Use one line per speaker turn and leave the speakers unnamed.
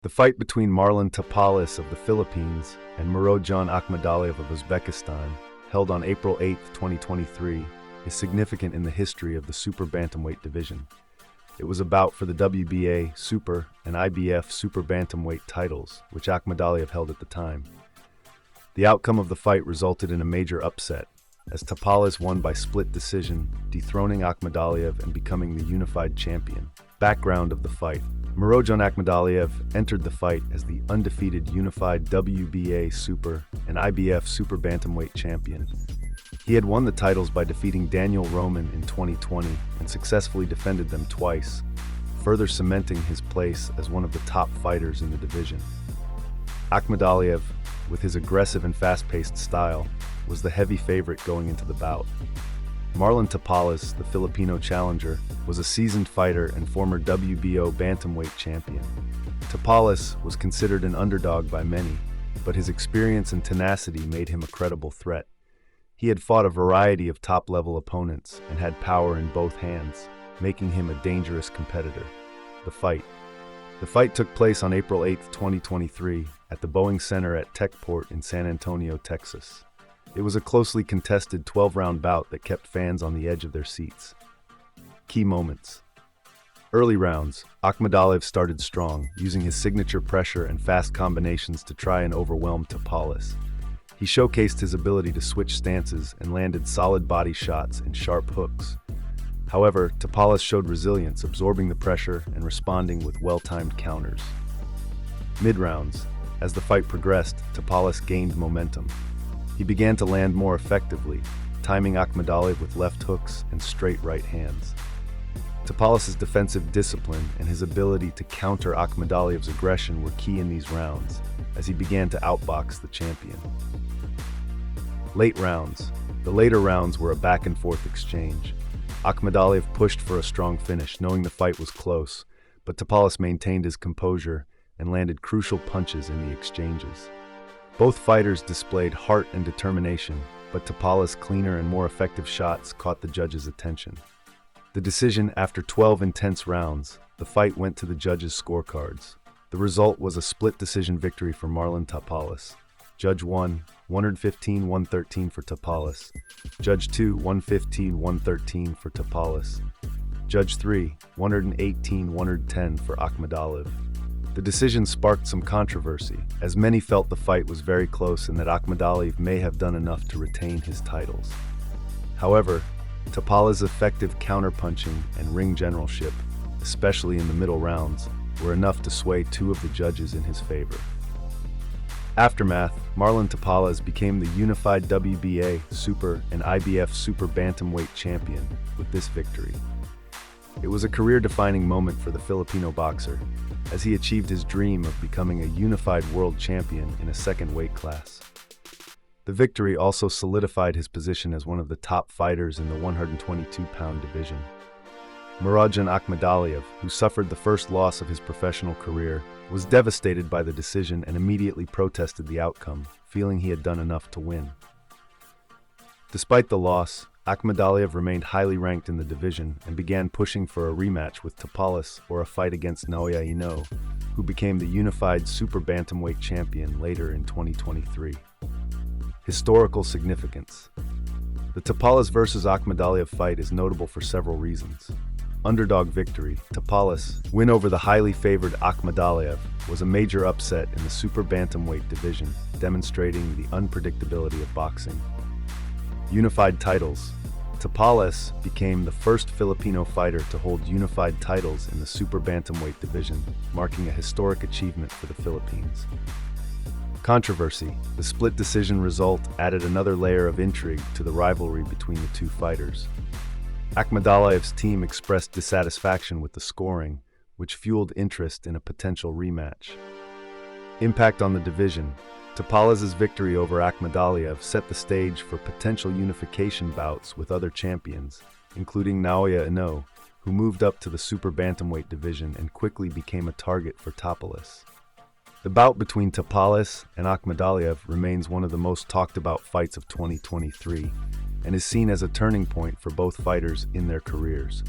The fight between Marlon Tapales of the Philippines and Murodjon Akhmadaliev of Uzbekistan, held on April 8, 2023, is significant in the history of the super bantamweight division. It was a bout for the WBA Super and IBF Super Bantamweight titles, which Akhmadaliev held at the time. The outcome of the fight resulted in a major upset, as Tapales won by split decision, dethroning Akhmadaliev and becoming the unified champion. Background of the fight: Murodjon Akhmadaliev entered the fight as the undefeated unified WBA Super and IBF Super Bantamweight champion. He had won the titles by defeating Daniel Roman in 2020 and successfully defended them twice, further cementing his place as one of the top fighters in the division. Akhmadaliev, with his aggressive and fast-paced style, was the heavy favorite going into the bout. Marlon Tapales, the Filipino challenger, was a seasoned fighter and former WBO bantamweight champion. Tapales was considered an underdog by many, but his experience and tenacity made him a credible threat. He had fought a variety of top-level opponents and had power in both hands, making him a dangerous competitor. The fight took place on April 8, 2023, at the Boeing Center at Techport in San Antonio, Texas. It was a closely contested 12-round bout that kept fans on the edge of their seats. Key moments. Early rounds, Akhmadaliev started strong, using his signature pressure and fast combinations to try and overwhelm Tapales. He showcased his ability to switch stances and landed solid body shots and sharp hooks. However, Tapales showed resilience, absorbing the pressure and responding with well-timed counters. Mid-rounds, as the fight progressed, Tapales gained momentum. He began to land more effectively, timing Akhmadaliev with left hooks and straight right hands. Tapales' defensive discipline and his ability to counter Akhmadaliev's aggression were key in these rounds, as he began to outbox the champion. Late rounds. The later rounds were a back-and-forth exchange. Akhmadaliev pushed for a strong finish, knowing the fight was close, but Tapales maintained his composure and landed crucial punches in the exchanges. Both fighters displayed heart and determination, but Tapales' cleaner and more effective shots caught the judges' attention. The decision: after 12 intense rounds, the fight went to the judges' scorecards. The result was a split decision victory for Marlon Tapales. Judge 1, 115-113 for Tapales. Judge 2, 115-113 for Tapales. Judge 3, 118-110 for Akhmadaliev. The decision sparked some controversy, as many felt the fight was very close and that Akhmadaliev may have done enough to retain his titles. However, Tapales' effective counterpunching and ring generalship, especially in the middle rounds, were enough to sway two of the judges in his favor. Aftermath: Marlon Tapales became the unified WBA Super and IBF Super Bantamweight champion with this victory. It was a career-defining moment for the Filipino boxer, as he achieved his dream of becoming a unified world champion in a second weight class. The victory also solidified his position as one of the top fighters in the 122-pound division. Murodjon Akhmadaliev, who suffered the first loss of his professional career, was devastated by the decision and immediately protested the outcome, feeling he had done enough to win. Despite the loss, Akhmadaliev remained highly ranked in the division and began pushing for a rematch with Tapales or a fight against Naoya Inoue, who became the unified Super Bantamweight champion later in 2023. Historical significance. The Tapales vs. Akhmadaliev fight is notable for several reasons. Underdog victory: Tapales' win over the highly favored Akhmadaliev was a major upset in the Super Bantamweight division, demonstrating the unpredictability of boxing. Unified titles: Tapales became the first Filipino fighter to hold unified titles in the Super Bantamweight division, marking a historic achievement for the Philippines. Controversy: the split decision result added another layer of intrigue to the rivalry between the two fighters. Akhmadaliev's team expressed dissatisfaction with the scoring, which fueled interest in a potential rematch. Impact on the division: Tapales' victory over Akhmadaliev set the stage for potential unification bouts with other champions, including Naoya Inoue, who moved up to the Super Bantamweight division and quickly became a target for Tapales. The bout between Tapales and Akhmadaliev remains one of the most talked-about fights of 2023 and is seen as a turning point for both fighters in their careers.